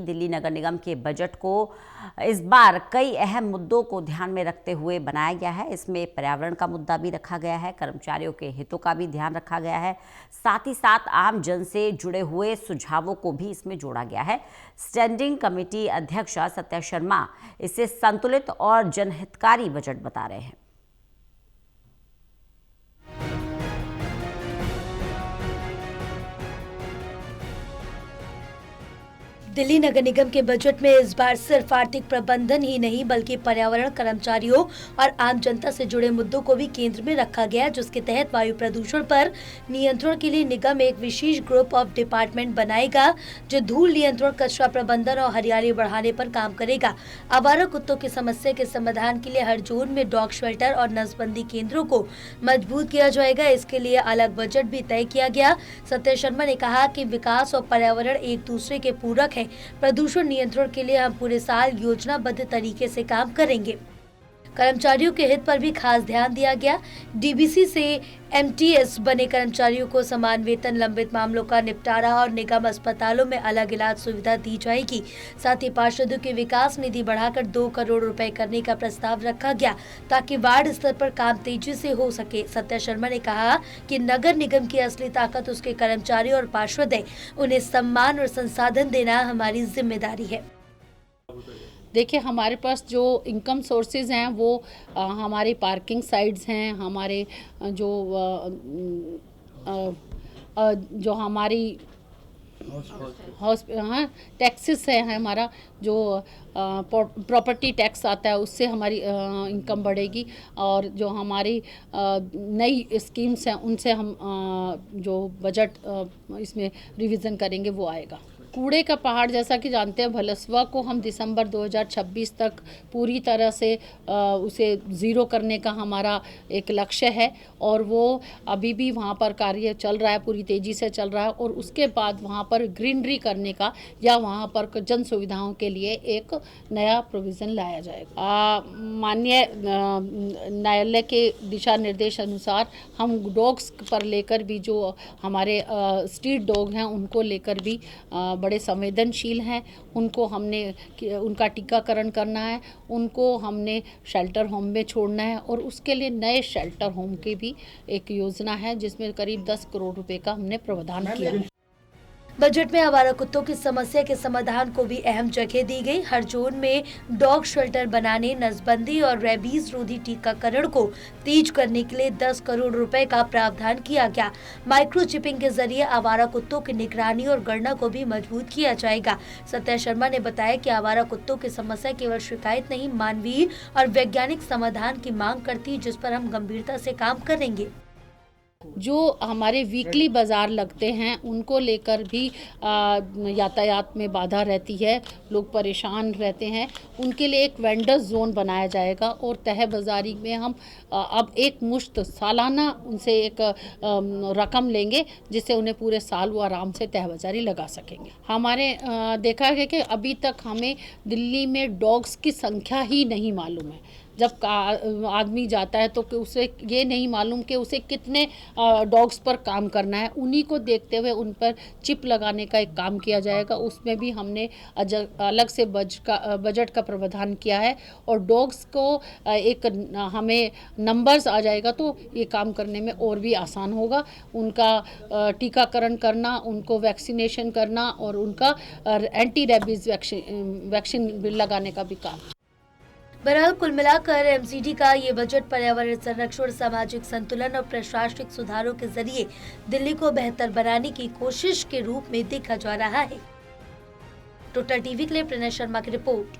दिल्ली नगर निगम के बजट को इस बार कई अहम मुद्दों को ध्यान में रखते हुए बनाया गया है। इसमें पर्यावरण का मुद्दा भी रखा गया है, कर्मचारियों के हितों का भी ध्यान रखा गया है, साथ ही साथ आम जन से जुड़े हुए सुझावों को भी इसमें जोड़ा गया है। स्टैंडिंग कमेटी अध्यक्ष सत्या शर्मा इसे संतुलित और जनहितकारी बजट बता रहे हैं। दिल्ली नगर निगम के बजट में इस बार सिर्फ आर्थिक प्रबंधन ही नहीं बल्कि पर्यावरण, कर्मचारियों और आम जनता से जुड़े मुद्दों को भी केंद्र में रखा गया, जिसके तहत वायु प्रदूषण पर नियंत्रण के लिए निगम एक विशेष ग्रुप ऑफ डिपार्टमेंट बनाएगा जो धूल नियंत्रण, कचरा प्रबंधन और हरियाली बढ़ाने पर काम करेगा। आवारा कुत्तों की समस्या के समाधान के लिए हर जोन में डॉग शेल्टर और नसबंदी केंद्रों को मजबूत किया जाएगा। इसके लिए अलग बजट भी तय किया गया। सत्या शर्मा ने कहा कि विकास और पर्यावरण एक दूसरे के पूरक है। प्रदूषण नियंत्रण के लिए हम पूरे साल योजनाबद्ध तरीके से काम करेंगे। कर्मचारियों के हित पर भी खास ध्यान दिया गया। डीबीसी से एमटीएस बने कर्मचारियों को समान वेतन, लंबित मामलों का निपटारा और निगम अस्पतालों में अलग इलाज सुविधा दी जाएगी। साथ ही पार्षदों की विकास निधि बढ़ाकर 2 करोड़ रुपए करने का प्रस्ताव रखा गया ताकि वार्ड स्तर पर काम तेजी से हो सके। सत्या शर्मा ने कहा कि नगर निगम की असली ताकत उसके कर्मचारी और पार्षद है। उन्हें सम्मान और संसाधन देना हमारी जिम्मेदारी है। देखिए, हमारे पास जो इनकम सोर्सेज हैं वो हमारी पार्किंग साइट्स हैं, हमारे जो हमारी टैक्सेस है, हमारा जो प्रॉपर्टी टैक्स आता है उससे हमारी इनकम बढ़ेगी और जो हमारी नई स्कीम्स हैं उनसे हम जो बजट इसमें रिवीजन करेंगे वो आएगा। कूड़े का पहाड़ जैसा कि जानते हैं, भलसवा को हम दिसंबर 2026 तक पूरी तरह से उसे ज़ीरो करने का हमारा एक लक्ष्य है और वो अभी भी वहाँ पर कार्य चल रहा है, पूरी तेज़ी से चल रहा है और उसके बाद वहाँ पर ग्रीनरी करने का या वहाँ पर जन सुविधाओं के लिए एक नया प्रोविज़न लाया जाएगा। माननीय न्यायालय के दिशा निर्देश अनुसार हम डॉग्स पर लेकर भी, जो हमारे स्ट्रीट डॉग हैं उनको लेकर भी बड़े संवेदनशील हैं, उनको हमने उनका टीकाकरण करना है, उनको हमने शेल्टर होम में छोड़ना है और उसके लिए नए शेल्टर होम की भी एक योजना है जिसमें करीब 10 करोड़ रुपए का हमने प्रावधान किया। बजट में आवारा कुत्तों की समस्या के समाधान को भी अहम जगह दी गई। हर जोन में डॉग शेल्टर बनाने, नसबंदी और रेबीज रोधी टीकाकरण को तेज करने के लिए 10 करोड़ रुपए का प्रावधान किया गया। माइक्रोचिपिंग के जरिए आवारा कुत्तों की निगरानी और गणना को भी मजबूत किया जाएगा। सत्या शर्मा ने बताया कि आवारा कुत्तों की समस्या केवल शिकायत नहीं, मानवीय और वैज्ञानिक समाधान की मांग करती है, जिस पर हम गंभीरता से काम करेंगे। जो हमारे वीकली बाज़ार लगते हैं उनको लेकर भी यातायात में बाधा रहती है, लोग परेशान रहते हैं, उनके लिए एक वेंडर्स जोन बनाया जाएगा और तह बाज़ारी में हम अब एक मुश्त सालाना उनसे एक रकम लेंगे जिससे उन्हें पूरे साल वो आराम से तह बाज़ारी लगा सकेंगे। हमारे देखा है कि अभी तक हमें दिल्ली में डॉग्स की संख्या ही नहीं मालूम है। जब आदमी जाता है तो उसे ये नहीं मालूम कि उसे कितने डॉग्स पर काम करना है। उन्हीं को देखते हुए उन पर चिप लगाने का एक काम किया जाएगा। उसमें भी हमने अलग से बजट का प्रावधान किया है और डॉग्स को एक हमें नंबर्स आ जाएगा तो ये काम करने में और भी आसान होगा। उनका टीकाकरण करना, उनको वैक्सीनेशन करना और उनका एंटी रेबीज वैक्सीन लगाने का भी काम। बहरहाल कुल मिलाकर एमसीडी का ये बजट पर्यावरण संरक्षण, सामाजिक संतुलन और प्रशासनिक सुधारों के जरिए दिल्ली को बेहतर बनाने की कोशिश के रूप में देखा जा रहा है। टोटल टीवी के लिए प्रणय शर्मा की रिपोर्ट।